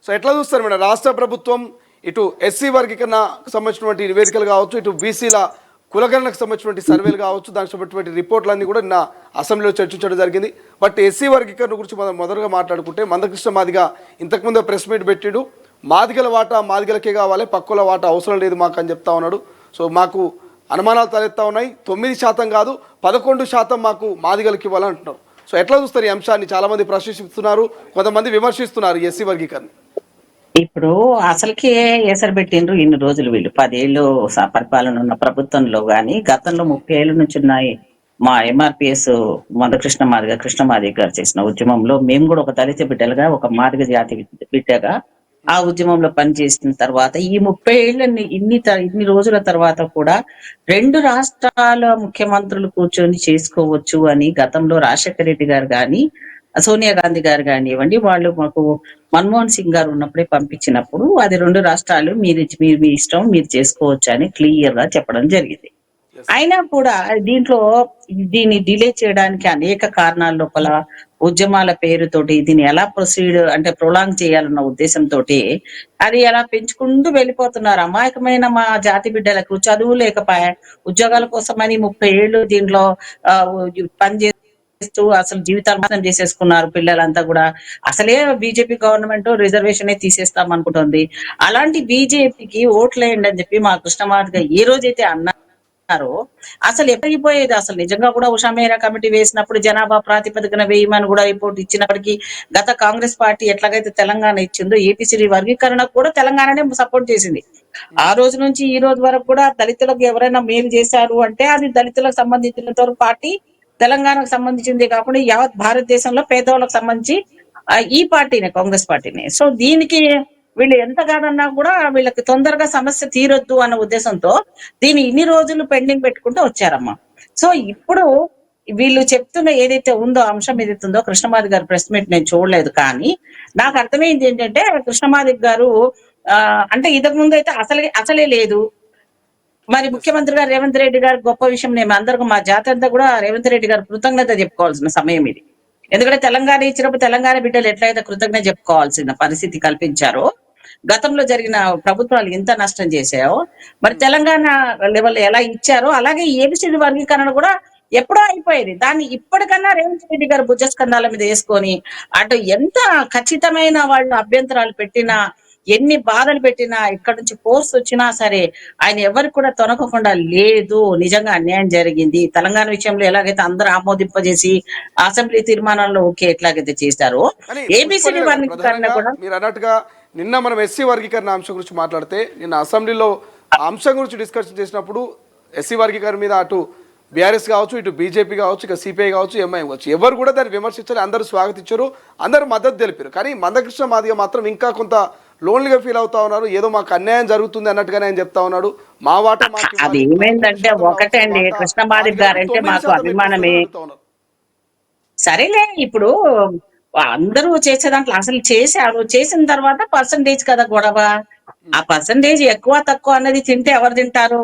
So ఎట్లా చూస్తారు madam రాష్ట్ర ప్రభుత్వం ఇటు ఎస్సీ వర్గీకరణకు సంబంధించినటువంటి నివేదికలు కావచ్చు, ఇటు బీసీల కులగణనకు సంబంధించినటువంటి సర్వేలు కావచ్చు, దానికి సంబంధించినటువంటి రిపోర్ట్లన్నీ కూడా నిన్న అసెంబ్లీలో చర్చించడం జరిగింది. బట్ ఎస్సీ వర్గీకరణ గురించి మనం మొదటగా మాట్లాడుకుంటే మందకృష్ణ మాదిగ ఇంతకుముందు ప్రెస్ మీట్ పెట్టిడు. మాదిగల వాటా మాదిగలకే కావాలి, పక్కుల వాటా అవసరం లేదు మాకు అని చెప్తా ఉన్నాడు. సో మాకు అనుమానాలు తలెత్తా ఉన్నాయి. 9% కాదు 11% మాకు మాదిగలకి ఇవ్వాలని అంటున్నారు. సో ఎట్లా చూస్తారు ఈ అంశాన్ని? చాలా మంది ప్రశ్నిస్తున్నారు, కొంతమంది విమర్శిస్తున్నారు ఎస్సీ వర్గీకరణ. ఇప్పుడు అసలుకే ఏసరి పెట్టిండ్రు ఇన్ని రోజులు. వీళ్ళు 10 ఏళ్ళు పరిపాలన ఉన్న ప్రభుత్వంలో గాని గతంలో 30 ఏళ్ళ నుంచి ఉన్నాయి. మా ఎంఆర్పిఎస్ మందకృష్ణ మాదిగ కృష్ణ మాదిగ గారు చేసిన ఉద్యమంలో మేము కూడా ఒక దళిత బిడ్డలుగా, ఒక మాదిగ జాతి బిడ్డగా ఆ ఉద్యమంలో పనిచేసిన తర్వాత ఈ 30 ఏళ్ళని ఇన్ని రోజుల తర్వాత కూడా 2 రాష్ట్రాల ముఖ్యమంత్రులు కూర్చొని చేసుకోవచ్చు అని గతంలో రాజశేఖర రెడ్డి గారు కానీ, సోనియా గాంధీ గారు కానివ్వండి, వాళ్ళు మాకు మన్మోహన్ సింగ్ గారు ఉన్నప్పుడే పంపించినప్పుడు అది 2 రాష్ట్రాలు మీరు మీ ఇష్టం మీరు చేసుకోవచ్చు అని క్లియర్ గా చెప్పడం జరిగింది. అయినా కూడా దీన్ని డిలే చేయడానికి అనేక కారణాల లోపల ఉద్యమాల పేరుతోటి దీన్ని ఎలా ప్రొసీడ్ అంటే ప్రొలాంగ్ చేయాలన్న ఉద్దేశంతో అది ఎలా పెంచుకుంటూ వెళ్ళిపోతున్నారు. అమాయకమైన మా జాతి బిడ్డలకు చదువు లేకపోయా, ఉద్యోగాల కోసమని 30 ఏళ్ళు దీంట్లో పనిచేస్తూ అసలు జీవితాలు నాశనం చేసేసుకున్నారు పిల్లలంతా కూడా. అసలే బీజేపీ గవర్నమెంట్ రిజర్వేషన్ తీసేస్తాం అనుకుంటుంది. అలాంటి బీజేపీకి ఓట్లేయండి అని చెప్పి మా కృష్ణమాదిగ ఏ రోజైతే అసలు ఎప్పటిపోయేది. అసలు నిజంగా కూడా ఉషా మేరా కమిటీ వేసినప్పుడు జనాభా ప్రాతిపదికన వేయమని కూడా రిపోర్ట్ ఇచ్చినప్పటికీ గత కాంగ్రెస్ పార్టీ ఎట్లాగైతే తెలంగాణ ఇచ్చిందో ఏపీసీ వర్గీకరణకు కూడా తెలంగాణనే సపోర్ట్ చేసింది. ఆ రోజు నుంచి ఈ రోజు వరకు కూడా దళితులకు ఎవరైనా మేలు చేశారు అంటే అది దళితులకు సంబంధించినంత పార్టీ తెలంగాణకు సంబంధించింది కాకుండా యావత్ భారతదేశంలో పేదవాళ్ళకు సంబంధించి ఈ పార్టీనే, కాంగ్రెస్ పార్టీనే. సో దీనికి వీళ్ళు ఎంత కాదన్నా కూడా వీళ్ళకి తొందరగా సమస్య తీరొద్దు అన్న ఉద్దేశంతో దీన్ని ఇన్ని రోజులు పెండింగ్ పెట్టుకుంటూ వచ్చారమ్మా. సో ఇప్పుడు వీళ్ళు చెప్తున్న ఏదైతే ఉందో అంశం ఏదైతే ఉందో, కృష్ణమాదిగ గారు ప్రెస్ మీట్ నేను చూడలేదు, కానీ నాకు అర్థమైంది ఏంటంటే కృష్ణమాదిగ గారు అంటే ఇంతకు ముందు అయితే అసలే లేదు. మరి ముఖ్యమంత్రి గారు రేవంత్ రెడ్డి గారు గొప్ప విషయం, నేను అందరికీ మా జాతి అంతా కూడా రేవంత్ రెడ్డి గారు కృతజ్ఞత చెప్పుకోవాల్సిన సమయం ఇది. ఎందుకంటే తెలంగాణ ఇచ్చినప్పుడు తెలంగాణ బిడ్డలు ఎట్లయితే కృతజ్ఞత చెప్పుకోవాల్సిన పరిస్థితి కల్పించారో, గతంలో జరిగిన ప్రభుత్వాలు ఎంత నష్టం చేశాయో, మరి తెలంగాణ లెవెల్ ఎలా ఇచ్చారో అలాగే ఏబిసిడి వర్గీకరణ కూడా ఎప్పుడో అయిపోయేది. దాన్ని ఇప్పటికన్నా రేవంత్ రెడ్డి గారు భుజస్కంధాల మీద వేసుకొని అటు ఎంత ఖచ్చితమైన వాళ్ళు అభ్యంతరాలు పెట్టినా, ఎన్ని బాధలు పెట్టినా, ఇక్కడ నుంచి ఫోర్స్ వచ్చినా సరే ఆయన ఎవరికి కూడా తొనకకుండా లేదు, నిజంగా అన్యాయం జరిగింది తెలంగాణ విషయంలో ఎలాగైతే అందరూ ఆమోదింపజేసి అసెంబ్లీ తీర్మానాల్లో ఓకే ఎట్లాగైతే చేశారో ఏబిసిడి వర్గీకరణ కూడా. మీరు అన్నట్టుగా నిన్న మనం ఎస్సీ వర్గీకరణ అంశం గురించి మాట్లాడితే, నిన్న అసెంబ్లీలో అంశం గురించి డిస్కషన్ చేసినప్పుడు ఎస్సీ వర్గీకరణ మీద అటు బీఆర్ఎస్ కావచ్చు, ఇటు బీజేపీ కావచ్చు, ఇక సిపిఐ కావచ్చు, ఎంఐ కావచ్చు, ఎవరు కూడా దాన్ని విమర్శించారు, అందరూ స్వాగతించారు, అందరూ మద్దతు తెలిపారు. కానీ మందకృష్ణ మాదిగ మాత్రం ఇంకా కొంత లోన్లీగా ఫీల్ అవుతా ఉన్నారు. ఏదో మాకు అన్యాయం జరుగుతుంది అన్నట్టుగానే ఆయన చెప్తా ఉన్నాడు. మా వాట అది ఏమైందంటే ఒకటే అండి, కృష్ణ మాదిగ గారు అంటే మాకు అభిమానమే. సరేలే, ఇప్పుడు అందరూ చేసే దాంట్లో అసలు చేసిన తర్వాత పర్సంటేజ్ కదా గొడవ. ఆ పర్సంటేజ్ ఎక్కువ తక్కువ అన్నది తింటే ఎవరు తింటారు?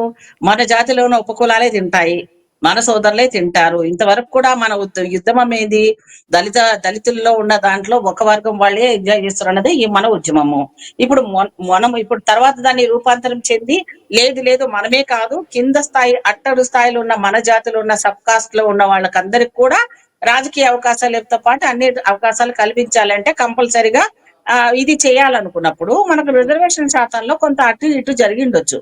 మన జాతిలో ఉన్న ఉపకులాలే తింటాయి, మన సోదరులే తింటారు. ఇంతవరకు కూడా మన యుద్ధమం ఏది? దళితుల్లో ఉన్న దాంట్లో ఒక వర్గం వాళ్ళే ఎంజాయ్ చేస్తారు అన్నది ఈ మన ఉద్యమము. ఇప్పుడు తర్వాత దాన్ని రూపాంతరం చెంది లేదు మనమే కాదు, కింద స్థాయి అట్టడు స్థాయిలో ఉన్న మన జాతిలో ఉన్న సబ్ కాస్ట్ లో ఉన్న వాళ్ళకందరికి కూడా రాజకీయ అవకాశాలతో పాటు అన్ని అవకాశాలు కల్పించాలంటే కంపల్సరిగా ఇది చేయాలనుకున్నప్పుడు మనకు రిజర్వేషన్ శాతంలో కొంత అటు ఇటు జరిగిండొచ్చు.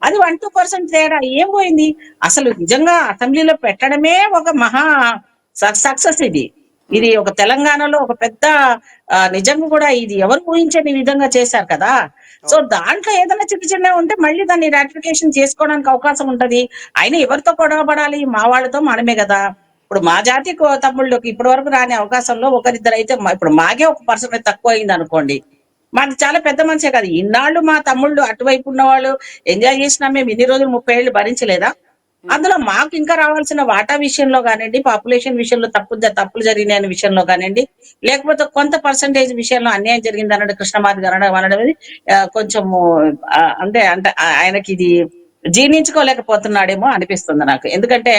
అది 1-2% తేడా ఏం పోయింది? అసలు నిజంగా అసెంబ్లీలో పెట్టడమే ఒక మహా సక్సెస్. ఇది ఒక తెలంగాణలో ఒక పెద్ద నిజంగా కూడా ఇది ఎవరు ఊహించని విధంగా చేశారు కదా. సో దాంట్లో ఏదైనా చిన్న ఉంటే మళ్ళీ దాన్ని రాటిఫికేషన్ చేసుకోవడానికి అవకాశం ఉంటది. అయినా ఎవరితో గొడవ పడాలి? మా వాళ్ళతో మనమే కదా. ఇప్పుడు మా జాతి తమ్ముళ్ళకి ఇప్పటి వరకు రాని అవకాశంలో ఒకరిద్దరు అయితే, ఇప్పుడు మాకే 1% తక్కువ అయింది అనుకోండి, మాది చాలా పెద్ద మనిషే కదా. ఇన్నాళ్ళు మా తమ్ముళ్ళు అటువైపు ఉన్న వాళ్ళు ఎంజాయ్ చేసినా మేము ఇన్ని రోజులు 30 ఏళ్ళు భరించలేదా? అందులో మాకు ఇంకా రావాల్సిన వాటా విషయంలో కానివ్వండి, పాపులేషన్ విషయంలో తప్పులు జరిగిన విషయంలో కానివ్వండి, లేకపోతే కొంత పర్సంటేజ్ విషయంలో అన్యాయం జరిగింది అన్నట్టు కృష్ణమాదిగ అనడం కొంచెము అంటే ఆయనకి ఇది జీర్ణించుకోలేకపోతున్నాడేమో అనిపిస్తుంది నాకు. ఎందుకంటే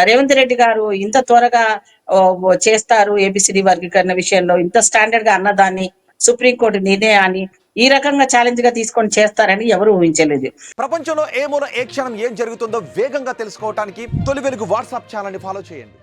రేవంత్ రెడ్డి గారు ఇంత త్వరగా చేస్తారు ఏబిసిడి వర్గీకరణ విషయంలో, ఇంత స్టాండర్డ్ గా అన్నదాన్ని, సుప్రీంకోర్టు నిర్ణయాన్ని ఈ రకంగా ఛాలెంజ్ గా తీసుకొని చేస్తారని ఎవరు ఊహించలేదు. ప్రపంచంలో ఏ మూల ఏ క్షణం ఏం జరుగుతుందో వేగంగా తెలుసుకోవడానికి తొలి వెలుగు వాట్సాప్ ఛానల్ని ఫాలో చేయండి.